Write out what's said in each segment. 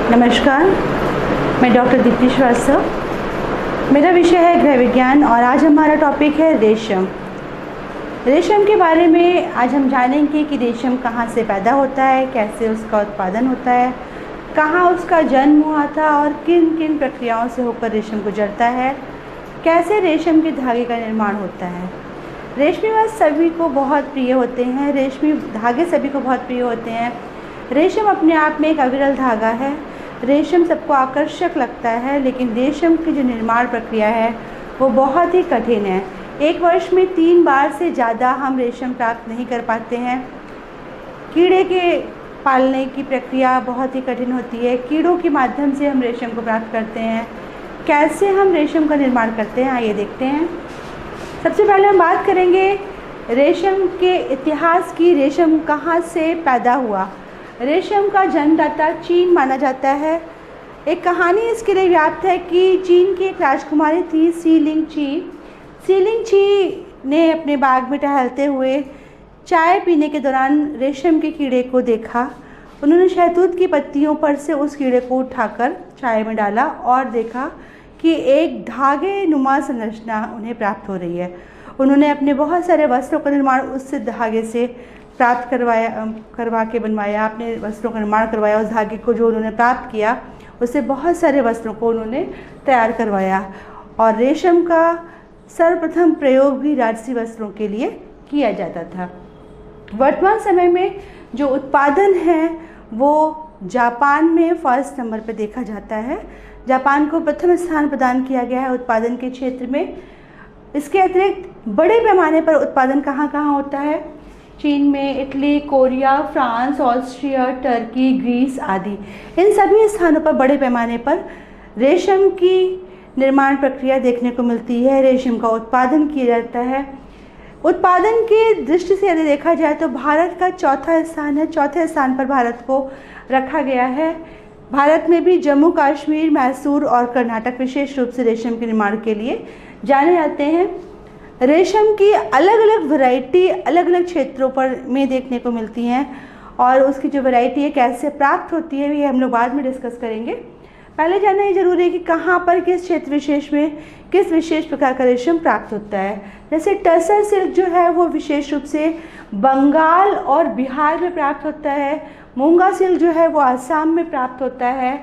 नमस्कार, मैं डॉक्टर दीप्ति श्रीवास्तव। मेरा विषय है गृह विज्ञान और आज हमारा टॉपिक है रेशम। रेशम के बारे में आज हम जानेंगे कि रेशम कहाँ से पैदा होता है, कैसे उसका उत्पादन होता है, कहाँ उसका जन्म हुआ था और किन किन प्रक्रियाओं से होकर रेशम गुजरता है, कैसे रेशम के धागे का निर्माण होता है। रेशमी वस्त्र सभी को बहुत प्रिय होते हैं, रेशमी धागे सभी को बहुत प्रिय होते हैं। रेशम अपने आप में एक अविरल धागा है। रेशम सबको आकर्षक लगता है, लेकिन रेशम की जो निर्माण प्रक्रिया है वो बहुत ही कठिन है। एक वर्ष में 3 बार से ज़्यादा हम रेशम प्राप्त नहीं कर पाते हैं। कीड़े के पालने की प्रक्रिया बहुत ही कठिन होती है। कीड़ों के माध्यम से हम रेशम को प्राप्त करते हैं। कैसे हम रेशम का निर्माण करते हैं, आइए देखते हैं। सबसे पहले हम बात करेंगे रेशम के इतिहास की। रेशम कहाँ से पैदा हुआ। रेशम का जन्मदाता चीन माना जाता है। एक कहानी इसके लिए व्याप्त है कि चीन की एक राजकुमारी थी सीलिंग ची ने अपने बाग में टहलते हुए चाय पीने के दौरान रेशम के कीड़े को देखा। उन्होंने शहतूत की पत्तियों पर से उस कीड़े को उठाकर चाय में डाला और देखा कि एक धागे नुमा संरचना उन्हें प्राप्त हो रही है। उन्होंने अपने बहुत सारे वस्त्रों का निर्माण उस धागे से प्राप्त करवा के बनवाया। अपने वस्त्रों का निर्माण करवाया। उस धागे को जो उन्होंने प्राप्त किया उससे बहुत सारे वस्त्रों को उन्होंने तैयार करवाया और रेशम का सर्वप्रथम प्रयोग भी राजसी वस्त्रों के लिए किया जाता था। वर्तमान समय में जो उत्पादन है वो जापान में फर्स्ट नंबर पर देखा जाता है। जापान को प्रथम स्थान प्रदान किया गया है उत्पादन के क्षेत्र में। इसके अतिरिक्त बड़े पैमाने पर उत्पादन कहाँ कहाँ होता है? चीन में, Italy, Korea, France, Austria, Turkey, Greece आदि। इन सभी स्थानों पर बड़े पैमाने पर रेशम की निर्माण प्रक्रिया देखने को मिलती है। रेशम का उत्पादन किया जाता है। उत्पादन की दृष्टि से यदि देखा जाए तो भारत का चौथा स्थान है। चौथे स्थान पर भारत को रखा गया है। भारत में भी जम्मू कश्मीर, मैसूर और कर्नाटक विशेष रूप से रेशम के निर्माण के लिए जाने जाते हैं। रेशम की अलग अलग वैरायटी अलग अलग क्षेत्रों पर में देखने को मिलती हैं और उसकी जो वैरायटी है कैसे प्राप्त होती है ये हम लोग बाद में डिस्कस करेंगे। पहले जानना ये जरूरी है कि कहाँ पर किस क्षेत्र विशेष में किस विशेष प्रकार का रेशम प्राप्त होता है। जैसे टसर सिल्क जो है वो विशेष रूप से बंगाल और बिहार में प्राप्त होता है। मूंगा सिल्क जो है वो आसाम में प्राप्त होता है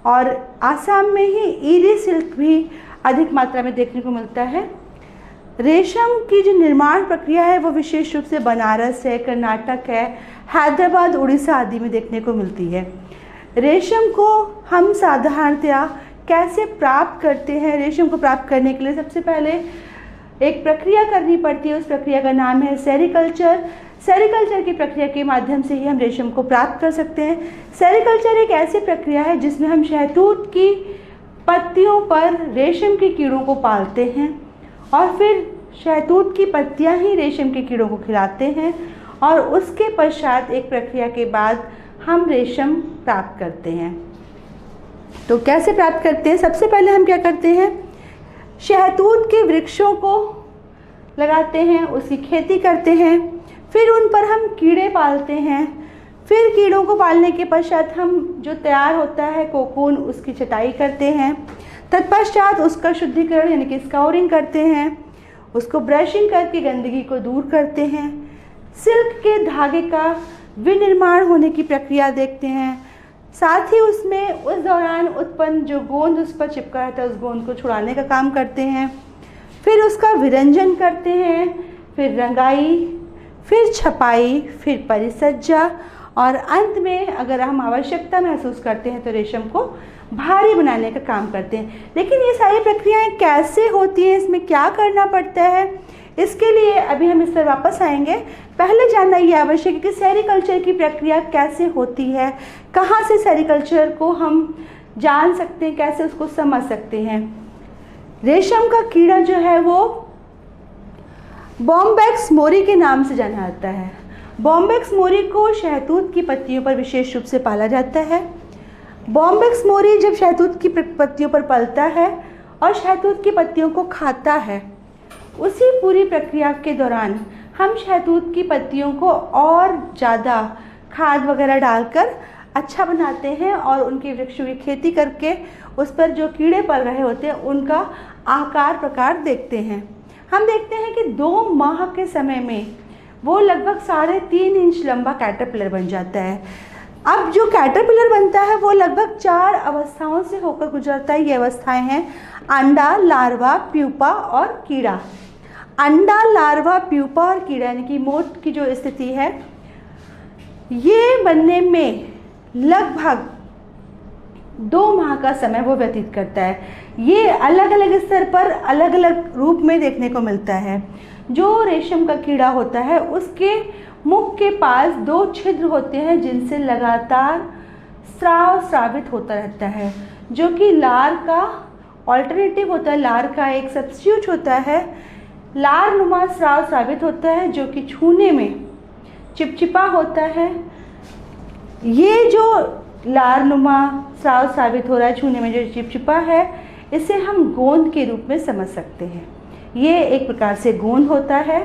और आसाम में ही ईरी सिल्क भी अधिक मात्रा में देखने को मिलता है। रेशम की जो निर्माण प्रक्रिया है वो विशेष रूप से बनारस है, कर्नाटक है, हैदराबाद, उड़ीसा आदि में देखने को मिलती है। रेशम को हम साधारणतया कैसे प्राप्त करते हैं? रेशम को प्राप्त करने के लिए सबसे पहले एक प्रक्रिया करनी पड़ती है। उस प्रक्रिया का नाम है सेरिकल्चर। सेरिकल्चर की प्रक्रिया के माध्यम से ही हम रेशम को प्राप्त कर सकते हैं। सेरिकल्चर एक ऐसी प्रक्रिया है जिसमें हम शहतूत की पत्तियों पर रेशम के कीड़ों को पालते हैं और फिर शहतूत की पत्तियां ही रेशम के कीड़ों को खिलाते हैं और उसके पश्चात एक प्रक्रिया के बाद हम रेशम प्राप्त करते हैं। तो कैसे प्राप्त करते हैं? सबसे पहले हम क्या करते हैं, शहतूत के वृक्षों को लगाते हैं, उसकी खेती करते हैं, फिर उन पर हम कीड़े पालते हैं। फिर कीड़ों को पालने के पश्चात हम जो तैयार होता है कोकून उसकी छटाई करते हैं। तत्पश्चात उसका शुद्धिकरण यानी कि स्काउरिंग करते हैं, उसको ब्रशिंग करके गंदगी को दूर करते हैं। सिल्क के धागे का विनिर्माण होने की प्रक्रिया देखते हैं। साथ ही उसमें उस दौरान उत्पन्न जो गोंद उस पर चिपका रहता है उस गोंद को छुड़ाने का काम करते हैं। फिर उसका विरंजन करते हैं, फिर रंगाई, फिर छपाई, फिर परिसज्जा और अंत में अगर हम आवश्यकता महसूस करते हैं तो रेशम को भारी बनाने का काम करते हैं। लेकिन ये सारी प्रक्रियाएं कैसे होती हैं, इसमें क्या करना पड़ता है, इसके लिए अभी हम इस पर वापस आएंगे। पहले जानना ये आवश्यक है कि सेरिकल्चर की प्रक्रिया कैसे होती है, कहाँ से सेरिकल्चर को हम जान सकते हैं, कैसे उसको समझ सकते हैं। रेशम का कीड़ा जो है वो बॉम्बैक्स मोरी के नाम से जाना जाता है। बॉम्बैक्स मोरी को शहतूत की पत्तियों पर विशेष रूप से पाला जाता है। बॉम्बैक्स मोरी जब शहतूत की पत्तियों पर पलता है और शहतूत की पत्तियों को खाता है, उसी पूरी प्रक्रिया के दौरान हम शहतूत की पत्तियों को और ज़्यादा खाद वगैरह डालकर अच्छा बनाते हैं और उनके वृक्षों की खेती करके उस पर जो कीड़े पल रहे होते हैं उनका आकार प्रकार देखते हैं। हम देखते हैं कि 2 माह के समय में वो लगभग 3.5 इंच लंबा कैटरपिलर बन जाता है। अब जो कैटरपिलर बनता है वो लगभग 4 अवस्थाओं से होकर गुजरता है। ये अवस्थाएं हैं अंडा, लार्वा, प्यूपा और कीड़ा। अंडा, लार्वा, प्यूपा और कीड़ा यानी कि मोट की जो स्थिति है, ये बनने में लगभग 2 माह का समय वो व्यतीत करता है। ये अलग अलग स्तर पर अलग अलग रूप में देखने को मिलता है। जो रेशम का कीड़ा होता है उसके मुख के पास 2 छिद्र होते हैं जिनसे लगातार स्राव स्रावित होता रहता है, जो कि लार का ऑल्टरनेटिव होता है, लार का एक सब्स्टिट्यूट होता है। लार नुमा स्राव स्रावित होता है जो कि छूने में चिपचिपा होता है। ये जो लार नुमा स्राव स्रावित हो रहा है, छूने में जो चिपचिपा है, इसे हम गोंद के रूप में समझ सकते हैं। ये एक प्रकार से गोंद होता है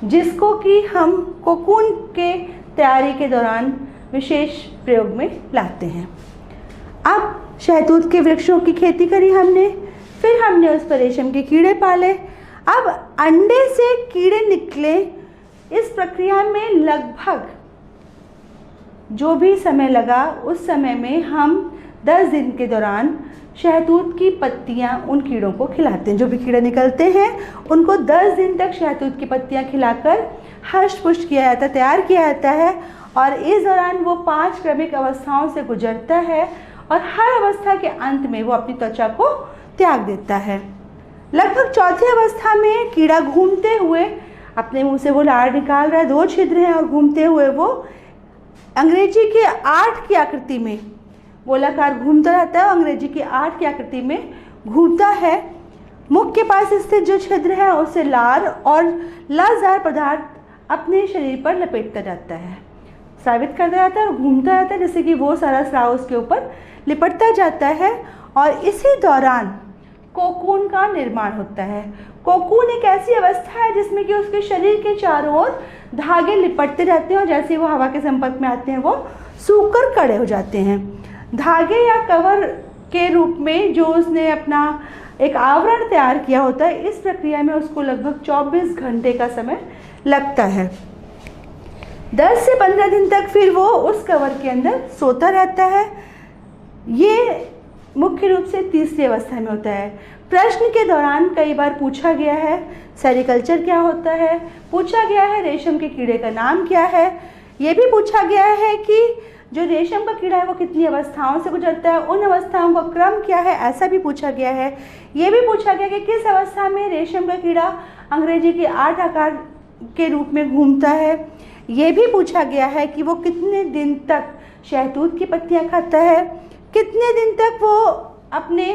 जिसको कि हम कोकून के तैयारी के दौरान विशेष प्रयोग में लाते हैं। अब शहतूत के वृक्षों की खेती करी हमने, फिर हमने उस पर रेशम के कीड़े पाले। अब अंडे से कीड़े निकले, इस प्रक्रिया में लगभग जो भी समय लगा उस समय में हम 10 दिन के दौरान शहतूत की पत्तियां उन कीड़ों को खिलाते हैं। जो भी कीड़े निकलते हैं उनको 10 दिन तक शहतूत की पत्तियां खिलाकर हष्ट पुष्ट किया जाता है, तैयार किया जाता है। और इस दौरान वो 5 क्रमिक अवस्थाओं से गुजरता है और हर अवस्था के अंत में वो अपनी त्वचा को त्याग देता है। लगभग 4थी अवस्था में कीड़ा घूमते हुए अपने मुंह से वो लार निकाल रहा है, 2 छिद्र हैं, और घूमते हुए वो अंग्रेजी के 8 की आकृति में गोलाकार घूमता रहता है। अंग्रेजी की 8 की आकृति में घूमता है। मुख के पास स्थित जो छिद्र है उसे लार और लाशदार पदार्थ अपने शरीर पर लपेटता जाता है, स्रावित करता जाता है और घूमता रहता है, जैसे कि वो सारा स्राव उसके ऊपर लिपटता जाता है। और इसी दौरान कोकून का निर्माण होता है। कोकून एक ऐसी अवस्था है जिसमें कि उसके शरीर के चारों ओर धागे लिपटते रहते हैं और जैसे ही वो हवा के संपर्क में आते हैं वो सूखकर कड़े हो जाते हैं। धागे या कवर के रूप में जो उसने अपना एक आवरण तैयार किया होता है, इस प्रक्रिया में उसको लगभग 24 घंटे का समय लगता है। 10 से 15 दिन तक फिर वो उस कवर के अंदर सोता रहता है। ये मुख्य रूप से तीसरी अवस्था में होता है। प्रश्न के दौरान कई बार पूछा गया है सेरिकल्चर क्या होता है, पूछा गया है रेशम के कीड़े का नाम क्या है, ये भी पूछा गया है कि जो रेशम का कीड़ा है वो कितनी अवस्थाओं से गुजरता है, उन अवस्थाओं का क्रम क्या है, ऐसा भी पूछा गया है। ये भी पूछा गया कि किस अवस्था में रेशम का कीड़ा अंग्रेजी के 8 आकार के रूप में घूमता है। ये भी पूछा गया है कि वो कितने दिन तक शहतूत की पत्तियां खाता है, कितने दिन तक वो अपने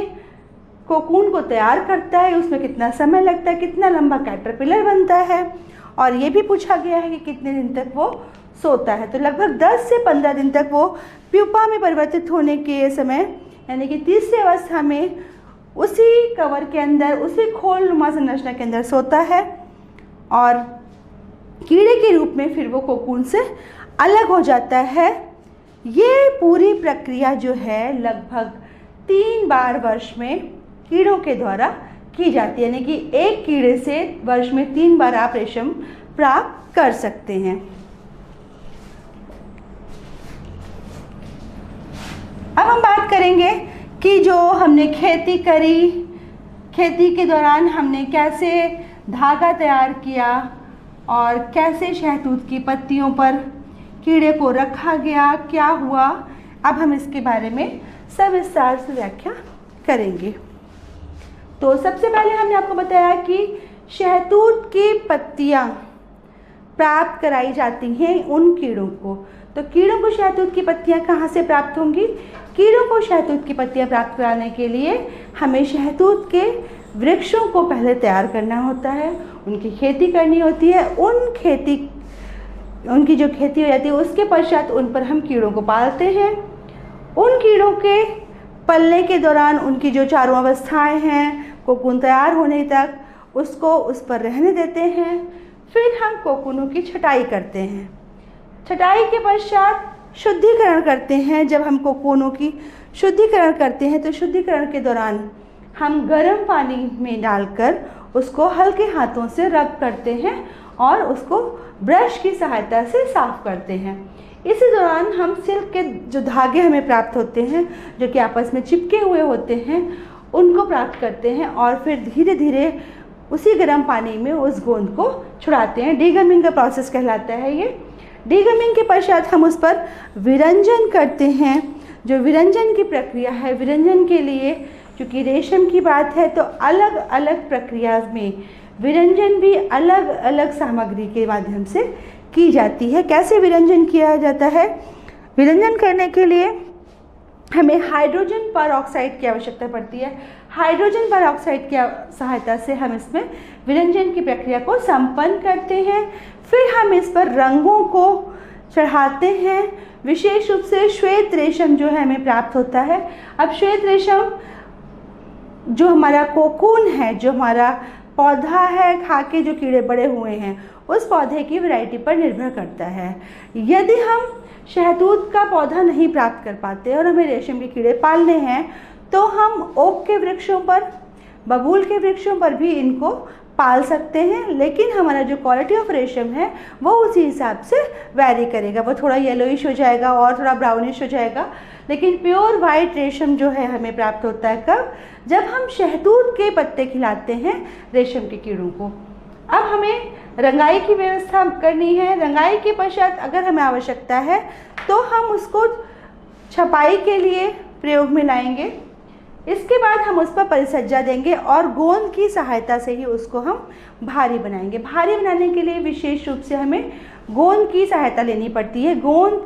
कोकून को तैयार करता है, उसमें कितना समय लगता है, कितना लंबा कैटरपिलर बनता है। और ये भी पूछा गया है कि कितने दिन तक वो सोता है। तो लगभग 10 से 15 दिन तक वो प्यूपा में परिवर्तित होने के समय यानी कि तीसरी अवस्था में उसी कवर के अंदर, उसी खोल नुमा संरचना के अंदर सोता है और कीड़े के रूप में फिर वो कोकून से अलग हो जाता है। ये पूरी प्रक्रिया जो है लगभग 3 बार वर्ष में कीड़ों के द्वारा की जाती है, यानी कि एक कीड़े से वर्ष में 3 बार आप रेशम प्राप्त कर सकते हैं। अब हम बात करेंगे कि जो हमने खेती करी, खेती के दौरान हमने कैसे धागा तैयार किया और कैसे शहतूत की पत्तियों पर कीड़े को रखा गया, क्या हुआ, अब हम इसके बारे में सविस्तार से व्याख्या करेंगे। तो सबसे पहले हमने आपको बताया कि शहतूत की पत्तियां प्राप्त कराई जाती हैं उन कीड़ों को। तो कीड़ों को शहतूत की पत्तियां कहाँ से प्राप्त होंगी? कीड़ों को शहतूत की पत्तियां प्राप्त कराने के लिए हमें शहतूत के वृक्षों को पहले तैयार करना होता है, उनकी खेती करनी होती है। उनकी जो खेती हो जाती है उसके पश्चात उन पर हम कीड़ों को पालते हैं। उन कीड़ों के पलने के दौरान उनकी जो चारों अवस्थाएं हैं कोकून तैयार होने तक उसको उस पर रहने देते हैं। फिर हम कोकूनों की छटाई करते हैं। छटाई के पश्चात शुद्धिकरण करते हैं, जब हम कोकूनों की शुद्धिकरण करते हैं तो शुद्धिकरण के दौरान हम गर्म पानी में डालकर उसको हल्के हाथों से रब करते हैं और उसको ब्रश की सहायता से साफ करते हैं। इसी दौरान हम सिल्क के जो धागे हमें प्राप्त होते हैं, जो कि आपस में चिपके हुए होते हैं, उनको प्राप्त करते हैं और फिर धीरे धीरे उसी गर्म पानी में उस गोंद को छुड़ाते हैं। डीगमिंग का प्रोसेस कहलाता है ये। डीगमिंग के पश्चात हम उस पर विरंजन करते हैं। जो विरंजन की प्रक्रिया है, विरंजन के लिए क्योंकि रेशम की बात है तो अलग अलग प्रक्रिया में विरंजन भी अलग अलग सामग्री के माध्यम से की जाती है। कैसे विरंजन किया जाता है? विरंजन करने के लिए हमें हाइड्रोजन परऑक्साइड की आवश्यकता पड़ती है। हाइड्रोजन परऑक्साइड की सहायता से हम इसमें विरंजन की प्रक्रिया को संपन्न करते हैं। फिर हम इस पर रंगों को चढ़ाते हैं। विशेष रूप से श्वेत रेशम जो है हमें प्राप्त होता है। अब श्वेत रेशम जो हमारा कोकून है, जो हमारा पौधा है, खा के जो कीड़े बड़े हुए हैं, उस पौधे की वैरायटी पर निर्भर करता है। यदि हम शहतूत का पौधा नहीं प्राप्त कर पाते और हमें रेशम के कीड़े पालने हैं तो हम ओक के वृक्षों पर, बबूल के वृक्षों पर भी इनको पाल सकते हैं। लेकिन हमारा जो क्वालिटी ऑफ रेशम है वो उसी हिसाब से वैरी करेगा। वो थोड़ा येलोइश हो जाएगा और थोड़ा ब्राउनिश हो जाएगा। लेकिन प्योर वाइट रेशम जो है हमें प्राप्त होता है कब? जब हम शहतूत के पत्ते खिलाते हैं रेशम के कीड़ों को। अब हमें रंगाई की व्यवस्था करनी है। रंगाई के पश्चात अगर हमें आवश्यकता है तो हम उसको छपाई के लिए प्रयोग में लाएंगे। इसके बाद हम उस पर परिसज्जा देंगे और गोंद की सहायता से ही उसको हम भारी बनाएंगे। भारी बनाने के लिए विशेष रूप से हमें गोंद की सहायता लेनी पड़ती है। गोंद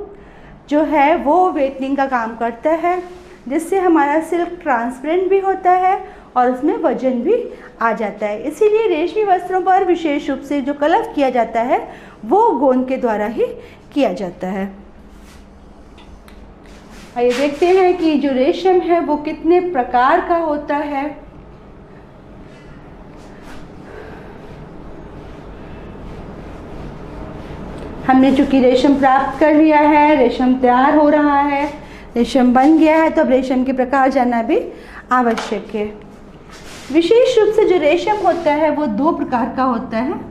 जो है वो वेटनिंग का काम करता है, जिससे हमारा सिल्क ट्रांसपेरेंट भी होता है और उसमें वजन भी आ जाता है। इसीलिए रेशमी वस्त्रों पर विशेष रूप से जो कलफ किया जाता है वो गोंद के द्वारा ही किया जाता है। आइए देखते हैं कि जो रेशम है वो कितने प्रकार का होता है। हमने चूंकि रेशम प्राप्त कर लिया है, रेशम तैयार हो रहा है, रेशम बन गया है, तो अब रेशम के प्रकार जानना भी आवश्यक है। विशेष रूप से जो रेशम होता है वो दो प्रकार का होता है।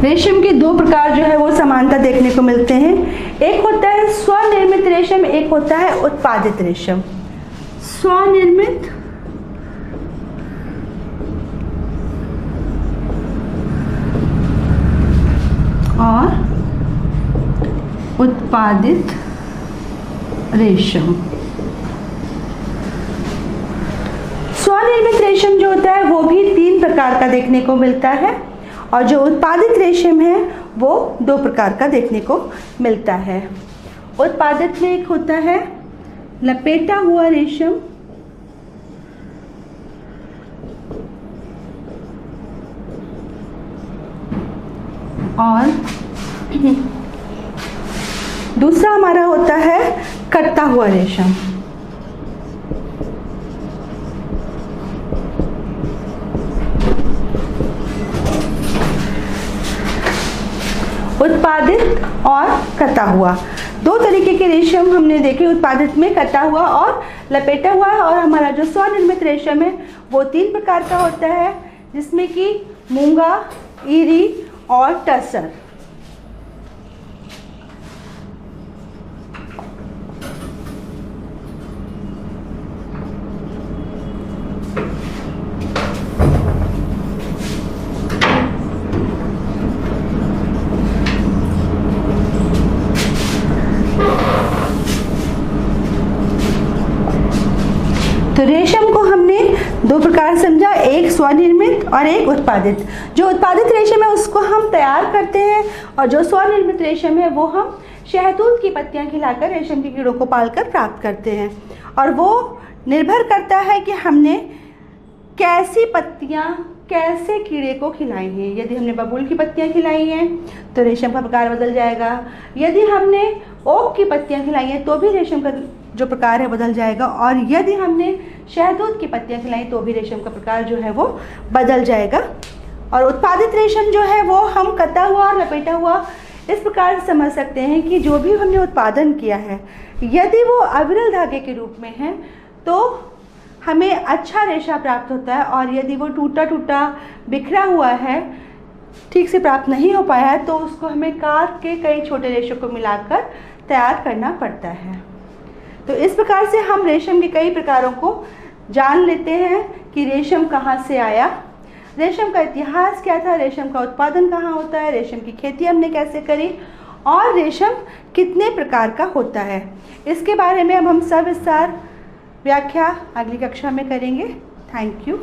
रेशम के दो प्रकार जो है वो समानता देखने को मिलते हैं। एक होता है स्वनिर्मित रेशम, एक होता है उत्पादित रेशम। स्वनिर्मित और उत्पादित रेशम। स्वनिर्मित रेशम जो होता है वो भी 3 प्रकार का देखने को मिलता है और जो उत्पादित रेशम है वो 2 प्रकार का देखने को मिलता है। उत्पादित में एक होता है लपेटा हुआ रेशम और दूसरा हमारा होता है कटा हुआ रेशम। उत्पादित और कटा हुआ, 2 तरीके के रेशम हमने देखे। उत्पादित में कटा हुआ और लपेटा हुआ, और हमारा जो स्वनिर्मित रेशम है वो 3 प्रकार का होता है, जिसमें कि मूंगा, ईरी और टसर। तो रेशम को हमने 2 प्रकार समझा, एक स्वनिर्मित और एक उत्पादित। जो उत्पादित रेशम है उसको हम तैयार करते हैं और जो स्वनिर्मित रेशम है वो हम शहतूत की पत्तियां खिलाकर रेशम के कीड़ों को पालकर प्राप्त करते हैं। और वो निर्भर करता है कि हमने कैसी पत्तियां कैसे कीड़े को खिलाई हैं। यदि हमने बबूल की पत्तियां खिलाई हैं तो रेशम का प्रकार बदल जाएगा। यदि हमने ओक की पत्तियां खिलाई हैं तो भी रेशम का जो प्रकार है बदल जाएगा। और यदि हमने शहतूत की पत्तियां खिलाई तो भी रेशम का प्रकार जो है वो बदल जाएगा। और उत्पादित रेशम जो है वो हम कटा हुआ और लपेटा हुआ इस प्रकार से समझ सकते हैं कि जो भी हमने उत्पादन किया है, यदि वो अविरल धागे के रूप में है तो हमें अच्छा रेशा प्राप्त होता है, और यदि वो टूटा टूटा बिखरा हुआ है, ठीक से प्राप्त नहीं हो पाया है, तो उसको हमें काट के कई छोटे रेशों को मिलाकर तैयार करना पड़ता है। तो इस प्रकार से हम रेशम के कई प्रकारों को जान लेते हैं कि रेशम कहाँ से आया, रेशम का इतिहास क्या था, रेशम का उत्पादन कहाँ होता है, रेशम की खेती हमने कैसे करी, और रेशम कितने प्रकार का होता है। इसके बारे में अब हम सविस्तार व्याख्या अगली कक्षा में करेंगे। Thank you.